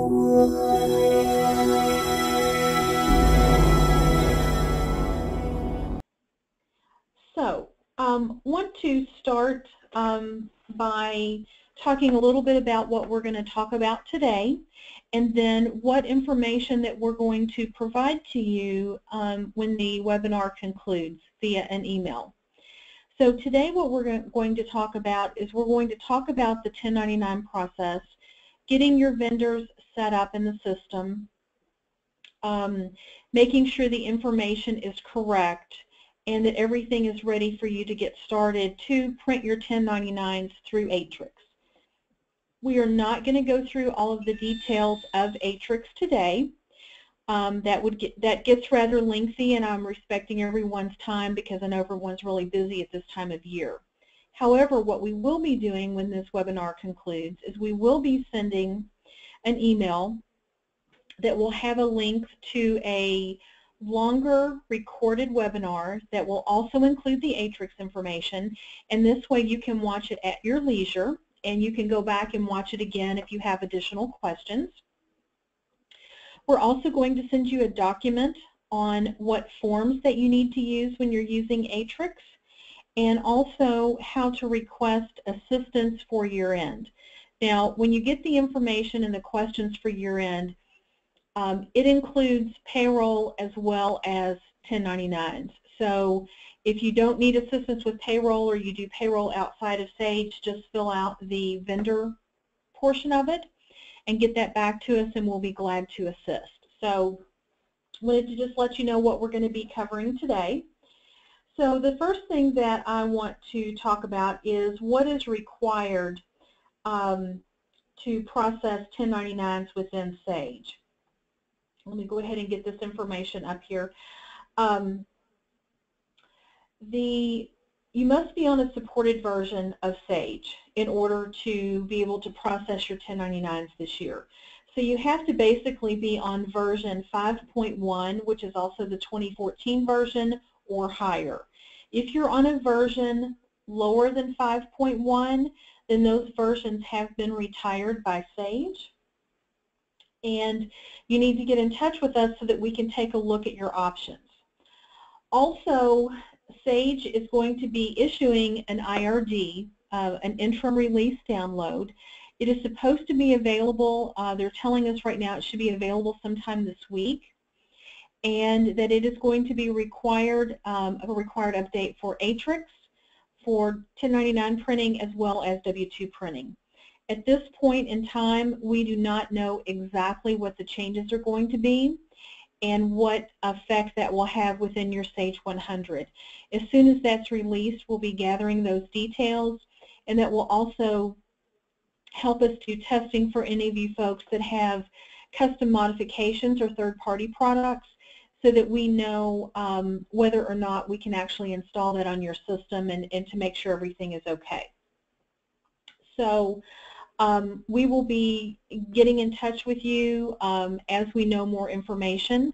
So, want to start by talking a little bit about what we're going to talk about today, and then what information that we're going to provide to you when the webinar concludes via an email. So today what we're going to talk about is we're going to talk about the 1099 process, getting your vendors set up in the system, making sure the information is correct, and that everything is ready for you to get started to print your 1099s through Atrix. We are not going to go through all of the details of Atrix today. That gets rather lengthy, and I'm respecting everyone's time because I know everyone's really busy at this time of year. However, what we will be doing when this webinar concludes is we will be sending an email that will have a link to a longer recorded webinar that will also include the Atrix information, and this way you can watch it at your leisure, and you can go back and watch it again if you have additional questions. We're also going to send you a document on what forms that you need to use when you're using Atrix, and also how to request assistance for year-end. Now, when you get the information and the questions for year-end, it includes payroll as well as 1099s. So if you don't need assistance with payroll, or you do payroll outside of Sage, just fill out the vendor portion of it and get that back to us, and we'll be glad to assist. So I wanted to just let you know what we're going to be covering today. So the first thing that I want to talk about is what is required to process 1099s within Sage. Let me go ahead and get this information up here. You must be on a supported version of Sage in order to be able to process your 1099s this year. So you have to basically be on version 5.1, which is also the 2014 version, or higher. If you're on a version lower than 5.1, then those versions have been retired by Sage, and you need to get in touch with us so that we can take a look at your options. Also, Sage is going to be issuing an IRD, an interim release download. It is supposed to be available, they're telling us right now it should be available sometime this week, and that it is going to be required, a required update for Atrix, for 1099 printing, as well as W-2 printing. At this point in time, we do not know exactly what the changes are going to be and what effect that will have within your Sage 100. As soon as that's released, we'll be gathering those details, and that will also help us do testing for any of you folks that have custom modifications or third-party products, so that we know whether or not we can actually install that on your system, and to make sure everything is okay. So we will be getting in touch with you as we know more information.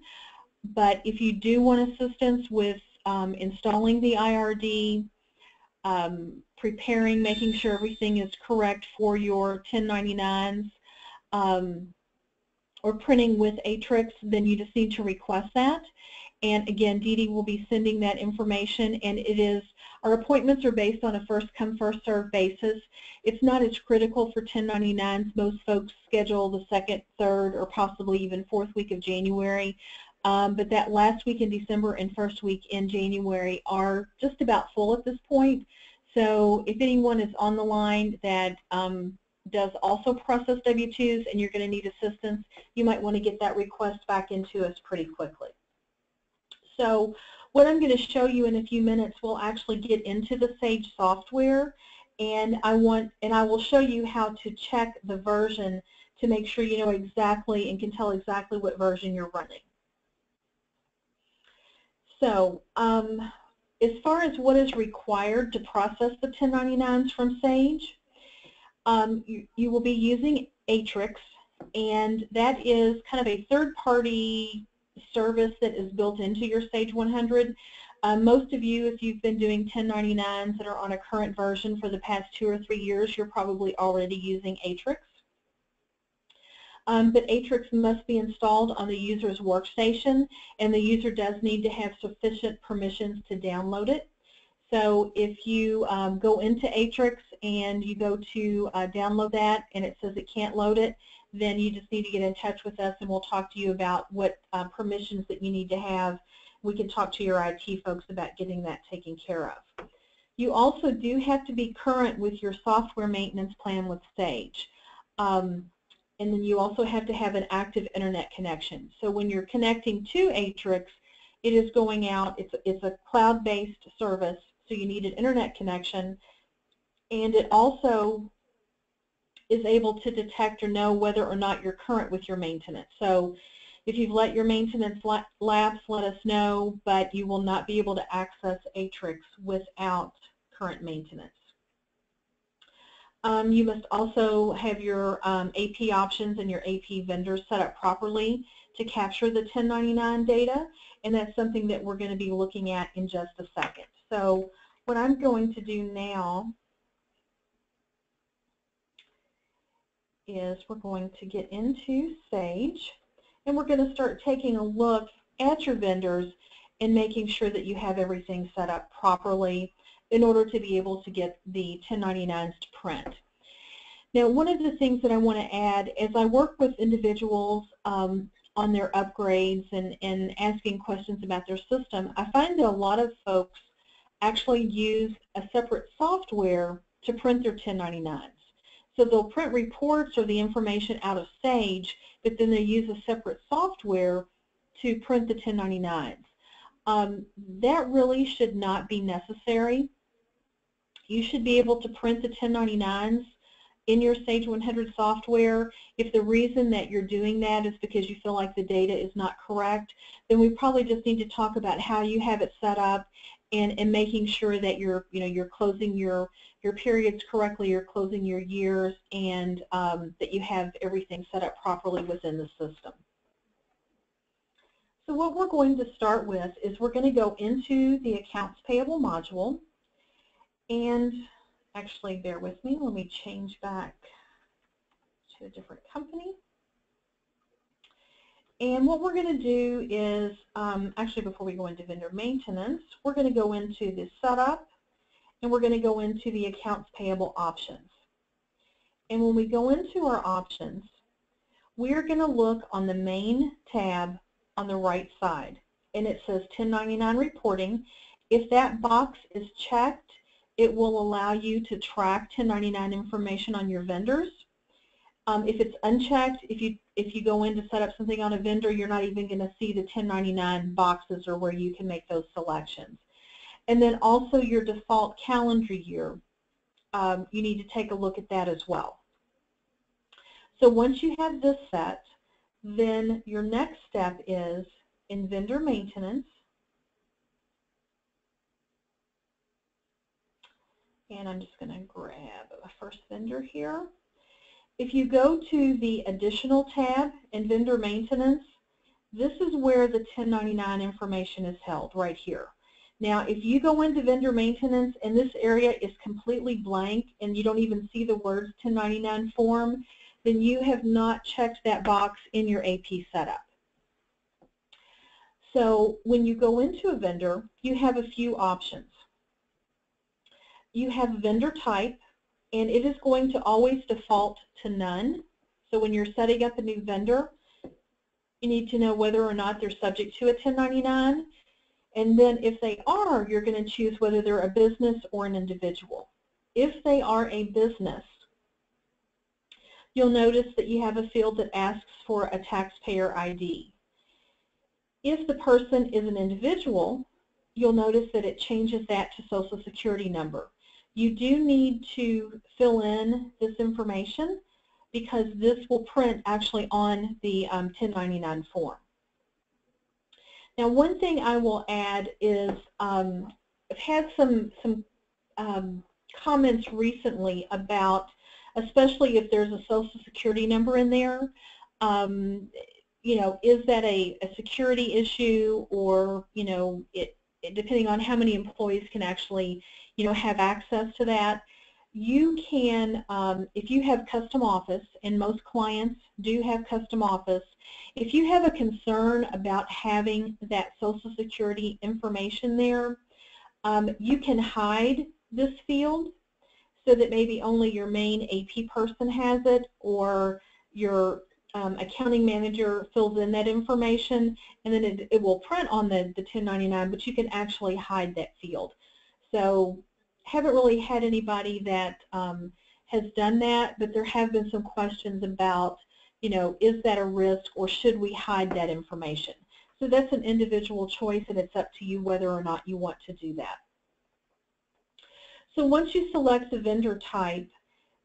But if you do want assistance with installing the IRD, preparing, making sure everything is correct for your 1099s, or printing with Atrix, then you just need to request that. And again, Dee Dee will be sending that information, and our appointments are based on a first-come, first-served basis. It's not as critical for 1099s. Most folks schedule the second, third, or possibly even fourth week of January. But that last week in December and first week in January are just about full at this point. So if anyone is on the line that does also process W-2s and you're going to need assistance, you might want to get that request back into us pretty quickly. So what I'm going to show you in a few minutes, we'll actually get into the Sage software, and I will show you how to check the version to make sure you know exactly and can tell exactly what version you're running. So as far as what is required to process the 1099s from Sage, you will be using Atrix, and that is kind of a third-party service that is built into your Sage 100. Most of you, if you've been doing 1099s that are on a current version for the past 2 or 3 years, you're probably already using Atrix. but Atrix must be installed on the user's workstation, and the user does need to have sufficient permissions to download it. So if you go into Atrix and you go to download that and it says it can't load it, then you just need to get in touch with us and we'll talk to you about what permissions that you need to have. We can talk to your IT folks about getting that taken care of. You also do have to be current with your software maintenance plan with Sage. And then you also have to have an active internet connection. So when you're connecting to Atrix, it is going out, it's a cloud-based service, so you need an internet connection, and it also is able to detect or know whether or not you're current with your maintenance. So if you've let your maintenance lapse, let us know, but you will not be able to access Atrix without current maintenance. You must also have your AP options and your AP vendors set up properly to capture the 1099 data, and that's something that we're going to be looking at in just a second. So what I'm going to do now is we're going to get into Sage, and we're going to start taking a look at your vendors and making sure that you have everything set up properly in order to be able to get the 1099s to print. Now, one of the things that I want to add as I work with individuals on their upgrades and asking questions about their system, I find that a lot of folks actually use a separate software to print their 1099s. So they'll print reports or the information out of Sage, but then they use a separate software to print the 1099s. That really should not be necessary. You should be able to print the 1099s in your Sage 100 software. If the reason that you're doing that is because you feel like the data is not correct, then we probably just need to talk about how you have it set up and making sure that you're closing your periods correctly, you're closing your years, and that you have everything set up properly within the system. So what we're going to start with is we're going to go into the Accounts Payable module, and actually bear with me, let me change back to a different company. And what we're going to do is, actually before we go into vendor maintenance, we're going to go into the setup and we're going to go into the accounts payable options. And when we go into our options, we're going to look on the main tab on the right side, and it says 1099 reporting. If that box is checked, it will allow you to track 1099 information on your vendors. If it's unchecked, if you go in to set up something on a vendor, you're not even going to see the 1099 boxes or where you can make those selections. And then also your default calendar year, you need to take a look at that as well. So once you have this set, then your next step is in vendor maintenance. And I'm just going to grab a first vendor here. If you go to the additional tab in vendor maintenance, this is where the 1099 information is held, right here. Now, if you go into vendor maintenance and this area is completely blank and you don't even see the words 1099 form, then you have not checked that box in your AP setup. So when you go into a vendor, you have a few options. You have vendor type, and it is going to always default to none. So when you're setting up a new vendor, you need to know whether or not they're subject to a 1099. And then if they are, you're going to choose whether they're a business or an individual. If they are a business, you'll notice that you have a field that asks for a taxpayer ID. If the person is an individual, you'll notice that it changes that to Social Security number. You do need to fill in this information because this will print actually on the 1099 form. Now, one thing I will add is I've had some comments recently about, especially if there's a Social Security number in there, you know, is that a security issue, or, you know, depending on how many employees can actually, you know, have access to that. you can, if you have custom office, and most clients do have custom office, if you have a concern about having that Social Security information there, you can hide this field so that maybe only your main AP person has it, or your accounting manager fills in that information, and then it will print on the 1099, but you can actually hide that field. So haven't really had anybody that has done that, but there have been some questions about, you know, is that a risk, or should we hide that information? So that's an individual choice, and it's up to you whether or not you want to do that. So once you select the vendor type,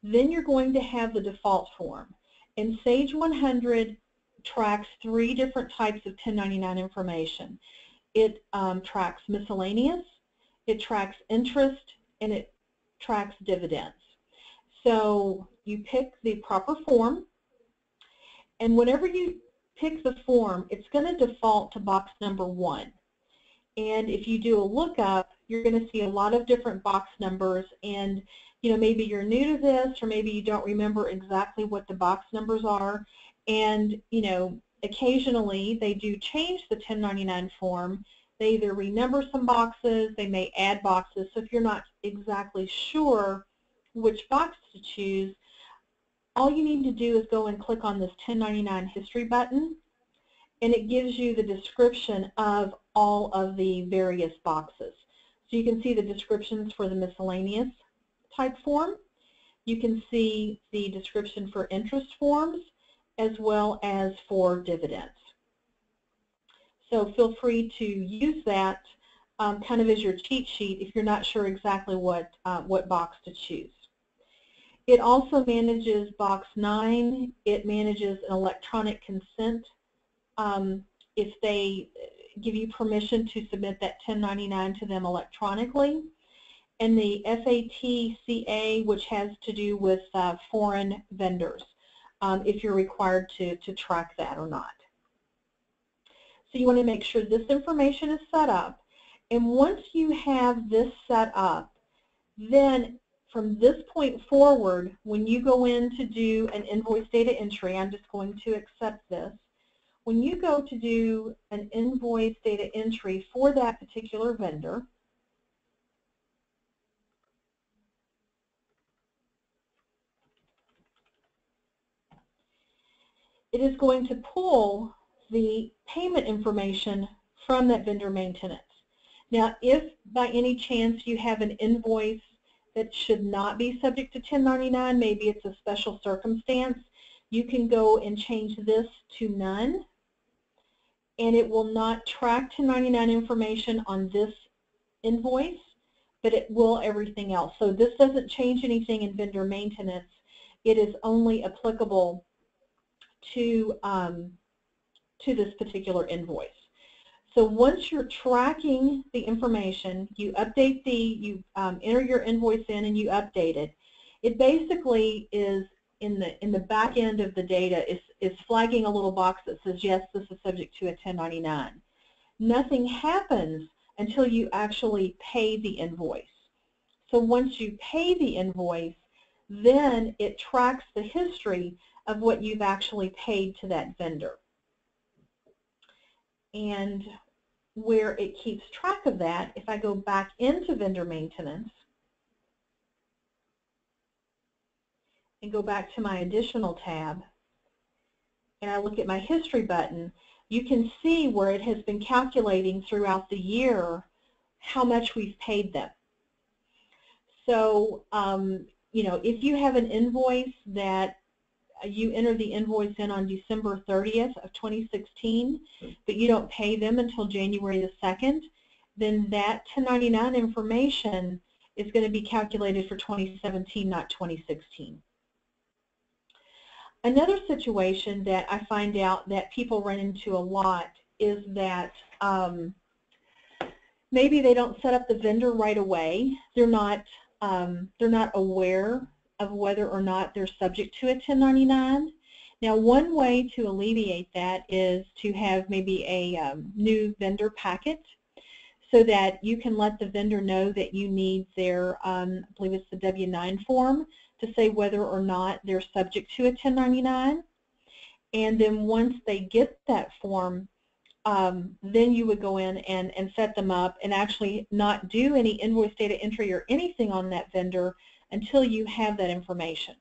then you're going to have the default form. And Sage 100 tracks 3 different types of 1099 information. It tracks miscellaneous, it tracks interest, and it tracks dividends. So you pick the proper form, and whenever you pick the form, it's going to default to box number 1. And if you do a lookup, you're going to see a lot of different box numbers, and you know, maybe you're new to this, or maybe you don't remember exactly what the box numbers are, and you know, occasionally they do change the 1099 form. They either renumber some boxes, they may add boxes, so if you're not exactly sure which box to choose, all you need to do is go and click on this 1099 history button, and it gives you the description of all of the various boxes. So you can see the descriptions for the miscellaneous type form. You can see the description for interest forms as well as for dividends. So feel free to use that kind of as your cheat sheet if you're not sure exactly what box to choose. It also manages box 9. It manages an electronic consent. If they give you permission to submit that 1099 to them electronically, and the FATCA, which has to do with foreign vendors, if you're required to track that or not. So you want to make sure this information is set up, and once you have this set up, then from this point forward, when you go in to do an invoice data entry, I'm just going to accept this. When you go to do an invoice data entry for that particular vendor, it is going to pull the payment information from that vendor maintenance. Now, if by any chance you have an invoice that should not be subject to 1099, maybe it's a special circumstance, you can go and change this to none, and it will not track 1099 information on this invoice, but it will everything else. So this doesn't change anything in vendor maintenance. It is only applicable to this particular invoice. So once you're tracking the information, you update you enter your invoice in and you update it. It basically is in the back end of the data is flagging a little box that says, yes, this is subject to a 1099. Nothing happens until you actually pay the invoice. So once you pay the invoice, then it tracks the history of what you've actually paid to that vendor. And where it keeps track of that, if I go back into vendor maintenance and go back to my additional tab, and I look at my history button, you can see where it has been calculating throughout the year how much we've paid them. So, you know, if you have an invoice that you enter the invoice in on December 30th of 2016, but you don't pay them until January the 2nd, then that 1099 information is going to be calculated for 2017, not 2016. Another situation that I find out that people run into a lot is that maybe they don't set up the vendor right away. They're not aware of whether or not they're subject to a 1099. Now, one way to alleviate that is to have maybe a new vendor packet. so that you can let the vendor know that you need their, I believe it's the W-9 form, to say whether or not they're subject to a 1099. And then once they get that form, then you would go in and set them up and actually not do any invoice data entry or anything on that vendor until you have that information.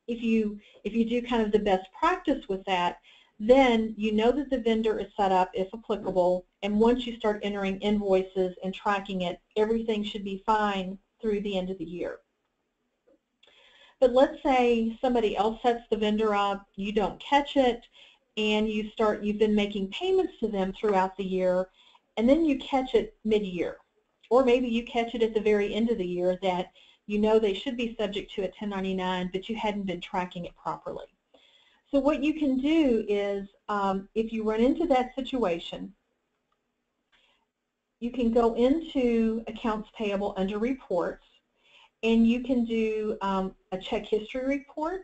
If you do kind of the best practice with that, then you know that the vendor is set up if applicable, and once you start entering invoices and tracking it, everything should be fine through the end of the year. But let's say somebody else sets the vendor up, you don't catch it, and you've been making payments to them throughout the year, and then you catch it mid-year. Or maybe you catch it at the very end of the year that you know they should be subject to a 1099, but you hadn't been tracking it properly. So what you can do is, if you run into that situation, you can go into Accounts Payable under Reports, and you can do a check history report,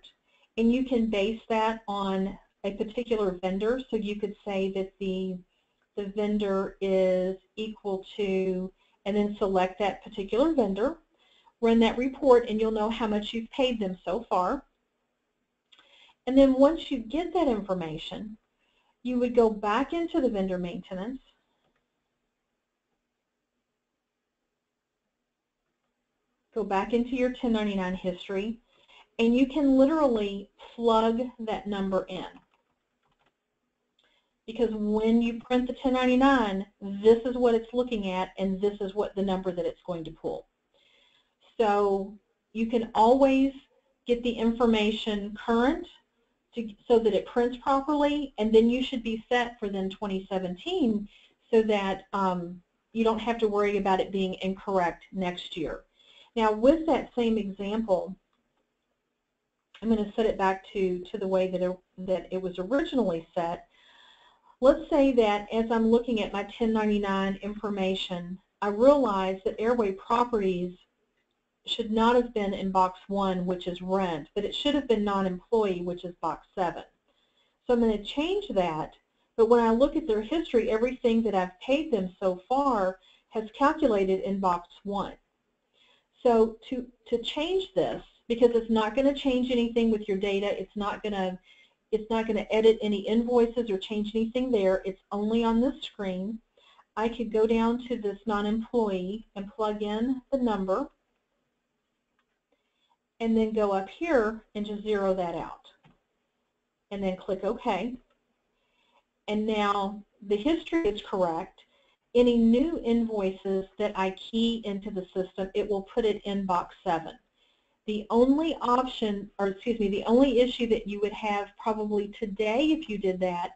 and you can base that on a particular vendor. So you could say that the vendor is equal to, and then select that particular vendor, run that report, and you'll know how much you've paid them so far. And then once you get that information, you would go back into the vendor maintenance, go back into your 1099 history, and you can literally plug that number in. Because when you print the 1099, this is what it's looking at, and this is what the number that it's going to pull. So you can always get the information current so that it prints properly, and then you should be set for then 2017 so that you don't have to worry about it being incorrect next year. Now with that same example, I'm going to set it back to the way that it was originally set. Let's say that as I'm looking at my 1099 information, I realize that Airway Properties should not have been in box 1, which is rent, but it should have been non-employee, which is box 7. So I'm going to change that, but when I look at their history, everything that I've paid them so far has calculated in box 1. So to change this, because it's not going to change anything with your data, it's not going to edit any invoices or change anything there, it's only on this screen, I could go down to this non-employee and plug in the number, and then go up here and just zero that out. And then click OK. And now the history is correct. Any new invoices that I key into the system, it will put it in box 7. The only option, or excuse me, the only issue that you would have probably today if you did that,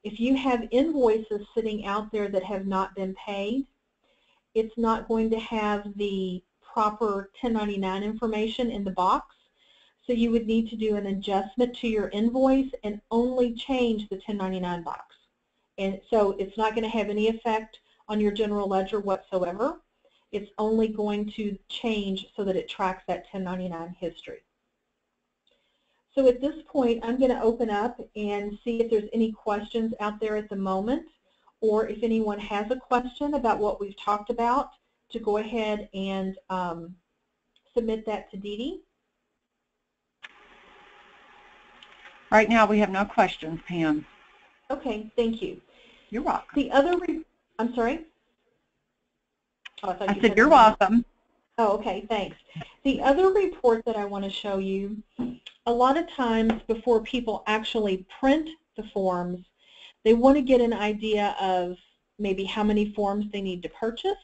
if you have invoices sitting out there that have not been paid, it's not going to have the proper 1099 information in the box, so you would need to do an adjustment to your invoice and only change the 1099 box. And so it's not going to have any effect on your general ledger whatsoever. It's only going to change so that it tracks that 1099 history. So at this point, I'm going to open up and see if there's any questions out there at the moment, or if anyone has a question about what we've talked about, to go ahead and submit that to Dee Dee. Right now we have no questions, Pam. Okay, thank you. You're welcome. The other, I'm sorry? Oh, I said you're welcome. Oh, okay, thanks. The other report that I want to show you, a lot of times before people actually print the forms, they want to get an idea of maybe how many forms they need to purchase.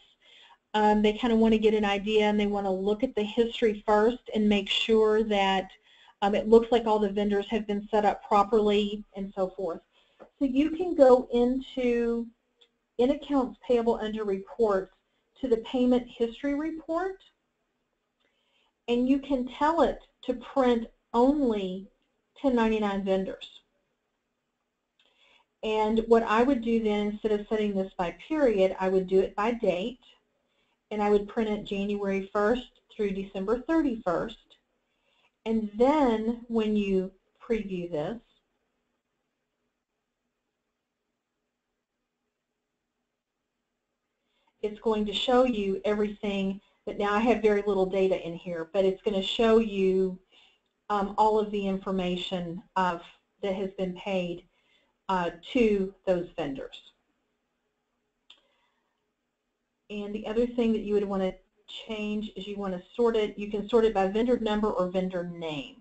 They kind of want to get an idea, and they want to look at the history first and make sure that it looks like all the vendors have been set up properly and so forth. So you can go into, in Accounts Payable under Reports, to the Payment History Report, and you can tell it to print only 1099 vendors. And what I would do then, instead of setting this by period, I would do it by date, and I would print it January 1st through December 31st. And then when you preview this, it's going to show you everything. But now I have very little data in here, but it's going to show you all of the information that has been paid to those vendors. And the other thing that you would want to change is you want to sort it. You can sort it by vendor number or vendor name.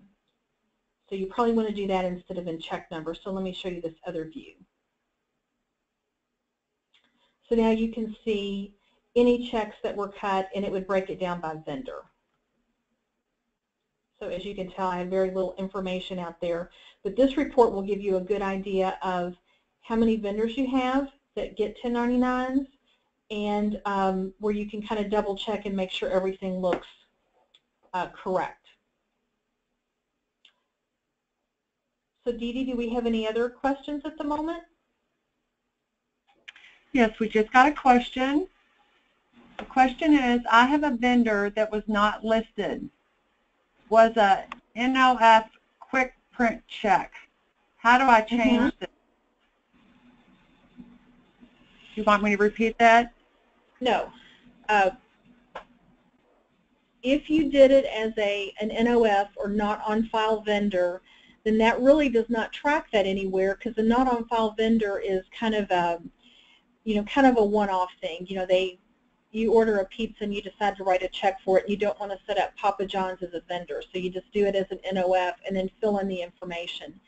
So you probably want to do that instead of in check number. So let me show you this other view. So now you can see any checks that were cut, and it would break it down by vendor. So as you can tell, I have very little information out there. But this report will give you a good idea of how many vendors you have that get 1099s, and where you can kind of double check and make sure everything looks correct. So Dee Dee, do we have any other questions at the moment? Yes, we just got a question. The question is, I have a vendor that was not listed. Was a NOF quick print check. How do I change this? Do you want me to repeat that? No. If you did it as an NOF or not on file vendor, then that really does not track that anywhere, because the not on file vendor is kind of a, kind of a one-off thing. You order a pizza and you decide to write a check for it, and you don't want to set up Papa John's as a vendor, so you just do it as an NOF and then fill in the information.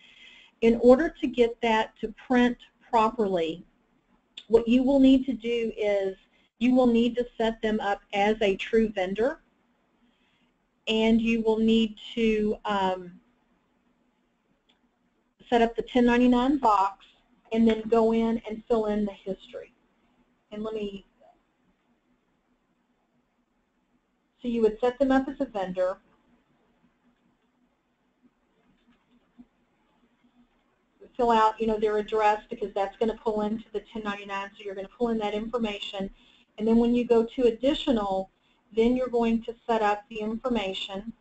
In order to get that to print properly, what you will need to do is you will need to set them up as a true vendor, and you will need to set up the 1099 box and then go in and fill in the history. And so you would set them up as a vendor. Fill out, their address, because that's going to pull into the 1099, so you're going to pull in that information. And then when you go to additional, then you're going to set up the information.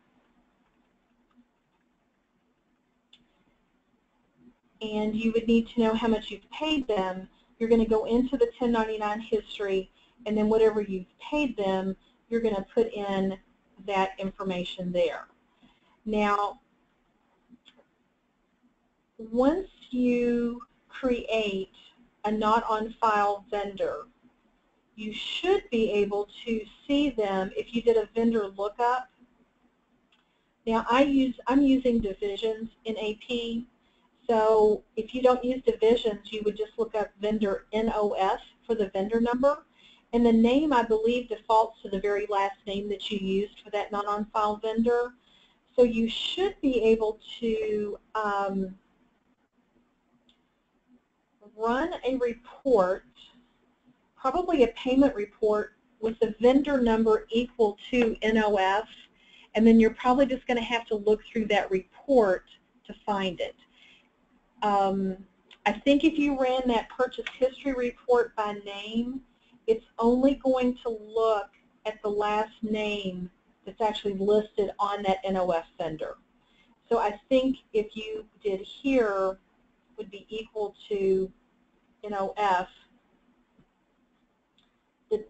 And you would need to know how much you've paid them. You're going to go into the 1099 history, and then whatever you've paid them, you're going to put in that information there. Now, once you create a not on file vendor, you should be able to see them if you did a vendor lookup. Now I'm using divisions in AP, so if you don't use divisions, you would just look up vendor NOF for the vendor number, and the name, I believe, defaults to the very last name that you used for that not on file vendor. So you should be able to run a report, probably a payment report, with the vendor number equal to NOF, and then you're probably just going to have to look through that report to find it. I think if you ran that purchase history report by name, it's only going to look at the last name that's actually listed on that NOF vendor. So I think if you did here would be equal to NOF,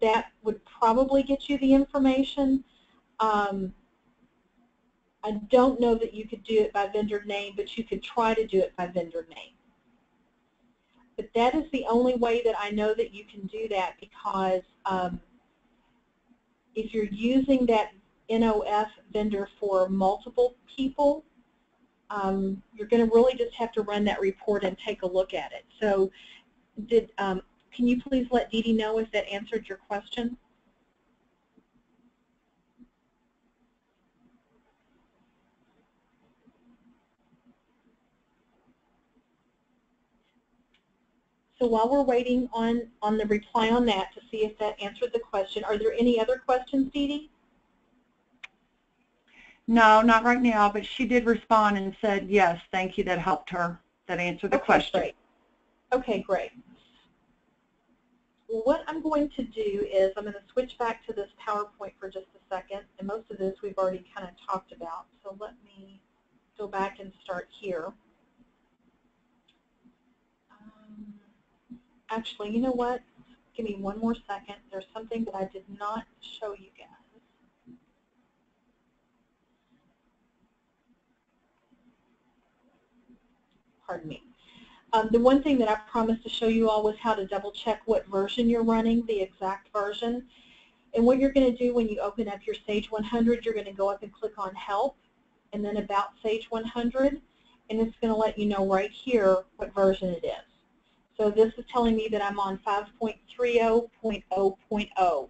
that would probably get you the information. I don't know that you could do it by vendor name, but you could try to do it by vendor name. But that is the only way that I know that you can do that, because if you're using that NOF vendor for multiple people, you're going to really just have to run that report and take a look at it. So can you please let Dee Dee know if that answered your question? So while we're waiting on the reply on that to see if that answered the question, are there any other questions, Dee Dee? No, not right now, but she did respond and said, yes, thank you, that helped her. That answered the question. Great. Okay, great. What I'm going to do is I'm going to switch back to this PowerPoint for just a second, and most of this we've already kind of talked about. So let me go back and start here. Actually, you know what? Give me one more second. There's something that I did not show you guys. Pardon me. The one thing that I promised to show you all was how to double check what version you're running, the exact version. And what you're going to do when you open up your Sage 100, you're going to go up and click on Help, and then About Sage 100, and it's going to let you know right here what version it is. So this is telling me that I'm on 5.30.0.0.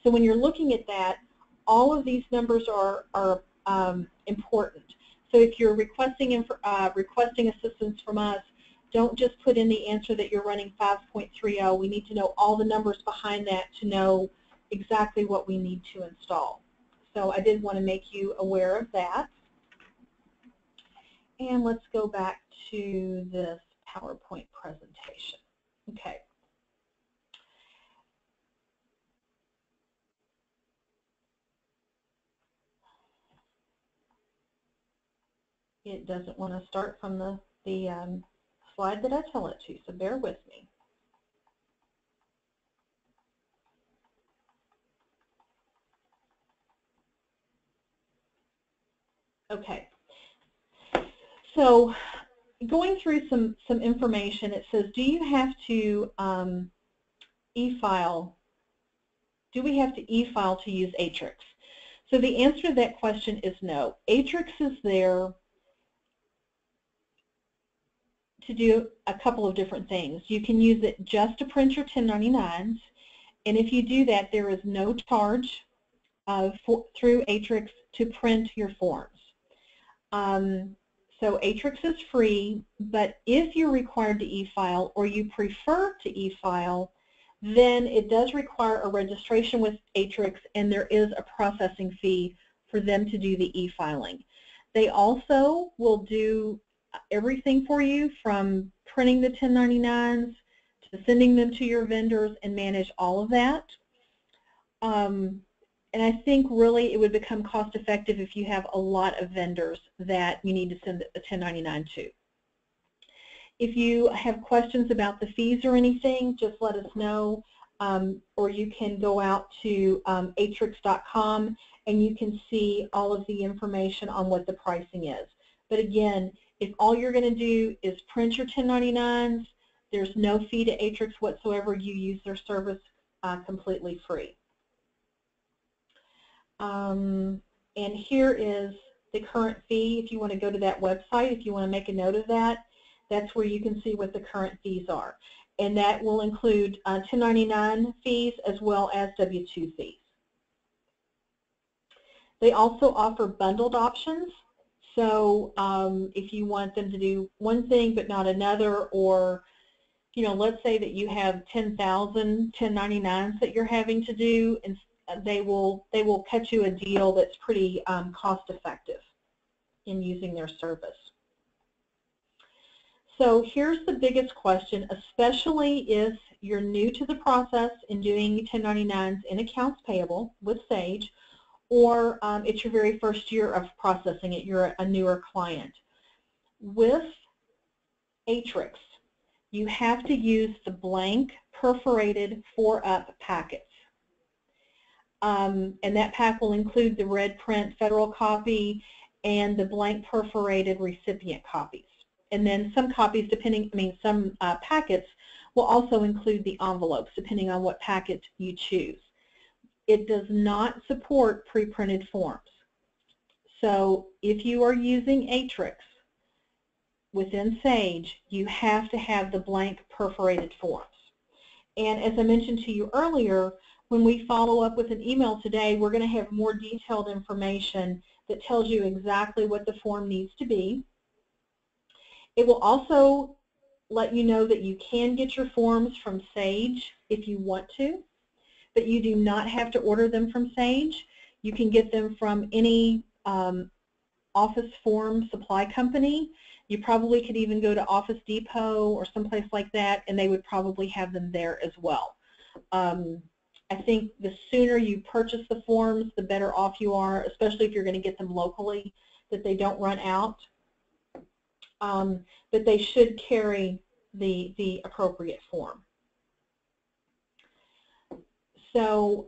So when you're looking at that, all of these numbers are important. So if you're requesting assistance from us, don't just put in the answer that you're running 5.30. We need to know all the numbers behind that to know exactly what we need to install. So I did want to make you aware of that. And let's go back to this PowerPoint presentation. Okay. It doesn't want to start from the slide that I tell it to, so bear with me. Okay. So going through some information, it says, do you have to e-file? Do we have to e-file to use Atrix? So the answer to that question is no. Atrix is there to do a couple of different things. You can use it just to print your 1099s, and if you do that, there is no charge through Atrix to print your forms. So Atrix is free, but if you're required to e-file or you prefer to e-file, then it does require a registration with Atrix, and there is a processing fee for them to do the e-filing. They also will do everything for you from printing the 1099s to sending them to your vendors and manage all of that. And I think really it would become cost effective if you have a lot of vendors that you need to send a 1099 to. If you have questions about the fees or anything, just let us know, or you can go out to atrix.com and you can see all of the information on what the pricing is. But again, if all you're going to do is print your 1099s, there's no fee to Atrix whatsoever. You use their service completely free. And here is the current fee. If you want to go to that website, if you want to make a note of that, that's where you can see what the current fees are. And that will include 1099 fees as well as W-2 fees. They also offer bundled options. So if you want them to do one thing but not another, or let's say that you have 10,000 1099s that you're having to do, and they will cut you a deal that's pretty cost effective in using their service. So here's the biggest question, especially if you're new to the process in doing 1099s in accounts payable with Sage, or it's your very first year of processing it, you're a newer client. With Atrix, you have to use the blank perforated 4-up packets. And that pack will include the red print federal copy and the blank perforated recipient copies. And then some copies, some packets will also include the envelopes, depending on what packet you choose. It does not support pre-printed forms. So if you are using Atrix within Sage, you have to have the blank perforated forms. And as I mentioned to you earlier, when we follow up with an email today, we're going to have more detailed information that tells you exactly what the form needs to be. It will also let you know that you can get your forms from Sage if you want to, but you do not have to order them from Sage. You can get them from any office form supply company. You probably could even go to Office Depot or someplace like that, and they would probably have them there as well. I think the sooner you purchase the forms, the better off you are, especially if you're going to get them locally, that they don't run out. But they should carry the appropriate form. So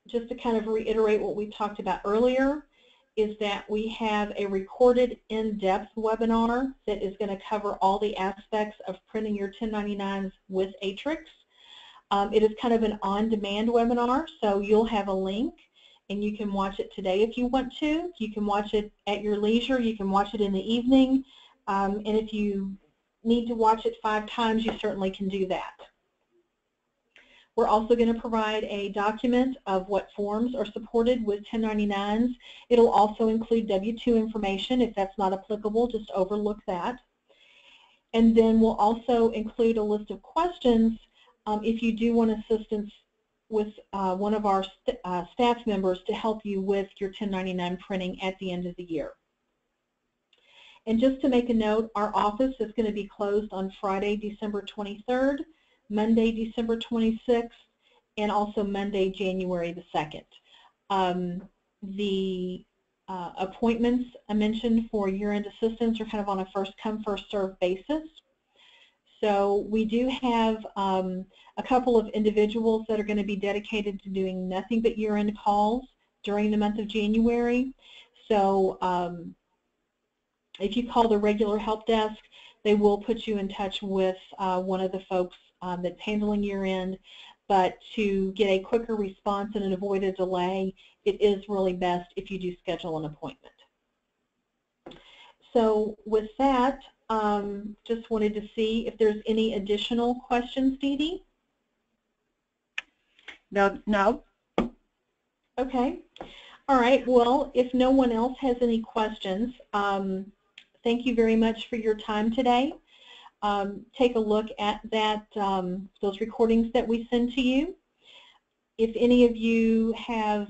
just to kind of reiterate what we talked about earlier, is that we have a recorded in-depth webinar that is going to cover all the aspects of printing your 1099s with Atrix. It is kind of an on-demand webinar, so you'll have a link and you can watch it today if you want to. You can watch it at your leisure. You can watch it in the evening. And if you need to watch it 5 times, you certainly can do that. We're also going to provide a document of what forms are supported with 1099s. It'll also include W-2 information. If that's not applicable, just overlook that. And then we'll also include a list of questions if you do want assistance with one of our staff members to help you with your 1099 printing at the end of the year. And just to make a note, our office is going to be closed on Friday, December 23rd, Monday, December 26th, and also Monday, January the 2nd. The appointments I mentioned for year-end assistance are kind of on a first-come, first-served basis. So we do have a couple of individuals that are going to be dedicated to doing nothing but year-end calls during the month of January. So if you call the regular help desk, they will put you in touch with one of the folks that's handling year-end. But to get a quicker response and avoid a delay, it is really best if you do schedule an appointment. So with that, just wanted to see if there's any additional questions, Dee Dee? No. Okay. All right. Well, if no one else has any questions, thank you very much for your time today. Take a look at that, those recordings that we send to you. If any of you have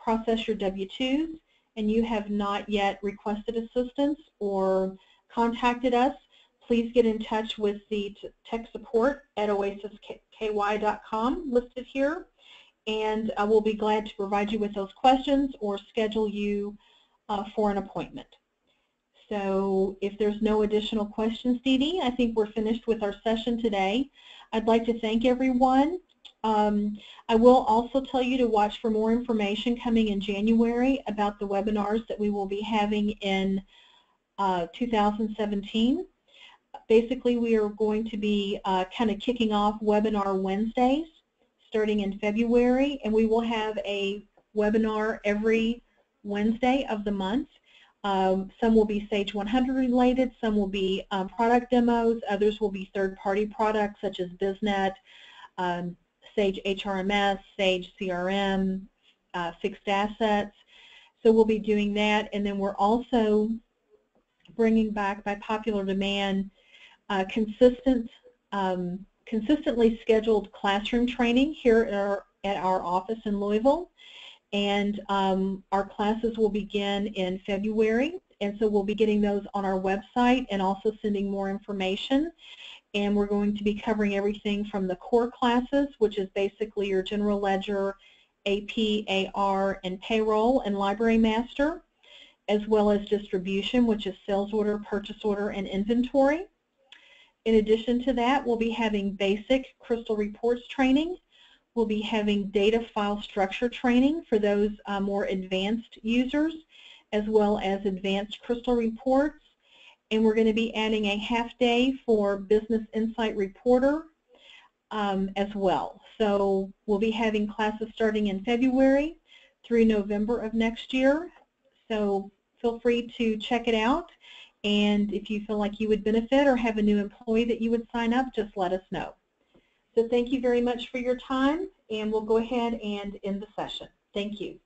processed your W-2s and you have not yet requested assistance or contacted us, please get in touch with the tech support at oasisky.com listed here, and I will be glad to provide you with those questions or schedule you for an appointment. So if there's no additional questions, Dee Dee, I think we're finished with our session today. I'd like to thank everyone. I will also tell you to watch for more information coming in January about the webinars that we will be having in 2017. Basically, we are going to be kind of kicking off Webinar Wednesdays starting in February, and we will have a webinar every Wednesday of the month. Some will be Sage 100 related, some will be product demos, others will be third-party products such as BizNet, Sage HRMS, Sage CRM, fixed assets. So we'll be doing that, and then we're also bringing back, by popular demand, consistently scheduled classroom training here at our office in Louisville. And our classes will begin in February, and so we'll be getting those on our website and also sending more information. And we're going to be covering everything from the core classes, which is basically your general ledger, AP, AR, and payroll, and library master, as well as distribution, which is sales order, purchase order, and inventory. In addition to that, we'll be having basic Crystal Reports training. We'll be having data file structure training for those more advanced users, as well as advanced Crystal Reports. And we're going to be adding a half day for Business Insight Reporter as well. So we'll be having classes starting in February through November of next year. So feel free to check it out. And if you feel like you would benefit or have a new employee that you would sign up, just let us know. So thank you very much for your time, and we'll go ahead and end the session. Thank you.